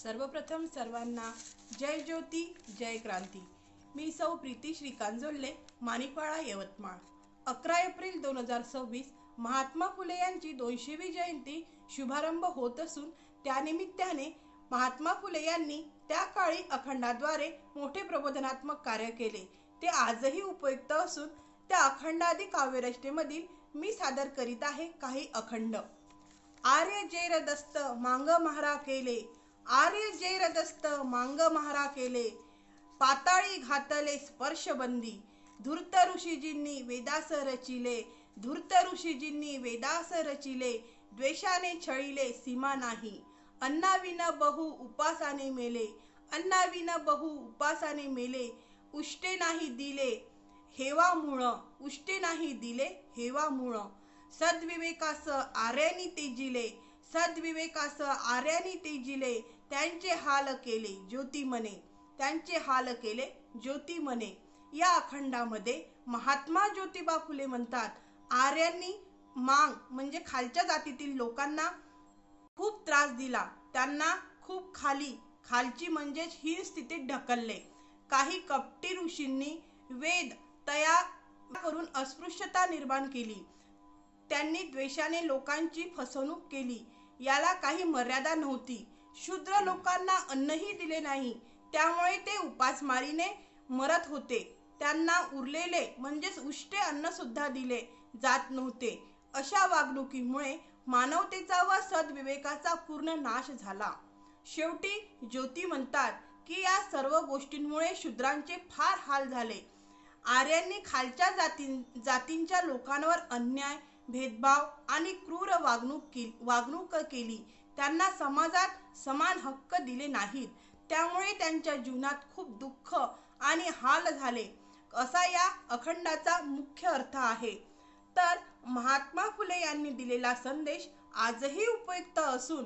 सर्वप्रथम सर्वांना जय ज्योती जय क्रांती। मी सौ प्रीती श्रीकांत जोल्ले, माणिकवाडा, यवतमाळ। 11 एप्रिल 2026 महात्मा फुले यांची 200वी जयंती शुभारंभ होत असून त्यानिमित्ताने महात्मा फुले यांनी त्या काळी अखंडाद्वारे मोठे प्रबोधनात्मक कार्य केले, ते आजही उपयुक्त असून त्या अखंडादी काव्यरचनेमधील मी सादर करीत आहे काही अखंड। आर्य जैर दस्त मांग महारा केले, आर्य जैर दस्त मांग महारा केले, पाताळी घातले स्पर्शबंदी, धूर्त ऋषीजींनी वेदास रचिले, धूर्त ऋषीजींनी वेदास रचिले, द्वेषाने छळिले सीमा नाही, अन्नाविन बहु उपासाने मेले, अन्नाविन बहु उपासाने मेले, उष्टे नाही दिले हेवा मूळ, उष्टे नाही दिले हेवा मूळ, सद्विवेकास आर्यांनी तेजिले, सद्विवेकास आर्यांनी तेजिले, त्यांचे हाल केले ज्योती मने, त्यांचे हाल केले ज्योती मने। या अखंडामध्ये महात्मा ज्योतिबा फुले म्हणतात, आर्यांनी मांग म्हणजे खालच्या जातीतील लोकांना खूप त्रास दिला, त्यांना खूप खालची म्हणजे हीन स्थितीत ढकलले। काही कपटी ऋषींनी वेद तयार करून अस्पृश्यता निर्माण केली, त्यांनी द्वेषाने लोकांची फसवणूक केली, याला काही मर्यादा नव्हती। शूद्र लोकांना अन्नही दिले नाही, त्यामुळे ते उपासमारीने मरत होते, त्यांना उरलेले म्हणजेच उष्टे अन्न सुद्धा दिले जात नव्हते। अशा वागणुकीमुळे मानवतेचा व सद्विवेकाचा पूर्ण नाश झाला। शेवटी ज्योती म्हणतात की या सर्व गोष्टींमुळे शूद्रांचे फार हाल झाले। आर्यांनी खालच्या जातींच्या लोकांवर अन्याय, भेदभाव आणि क्रूर वागणूक केली, त्यांना समाजात समान हक्क दिले नाहीत, त्यामुळे त्यांच्या जीवनात खूप दुःख आणि हाल झाले, असा या अखंडाचा मुख्य अर्थ आहे। तर महात्मा फुले यांनी दिलेला संदेश आजही उपयुक्त असून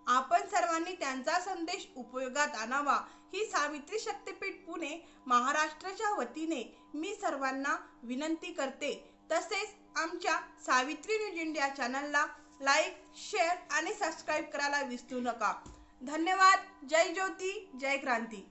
आपण सर्वांनी त्यांचा संदेश उपयोगात आणावा, ही सावित्री शक्तीपीठ पुणे महाराष्ट्राच्या वतीने मी सर्वांना विनंती करते। तसेच आमच्या सावित्री न्यूज इंडिया चॅनलला लाईक, शेअर आणि सबस्क्राईब करायला विसरू नका। धन्यवाद। जय ज्योती जय क्रांती।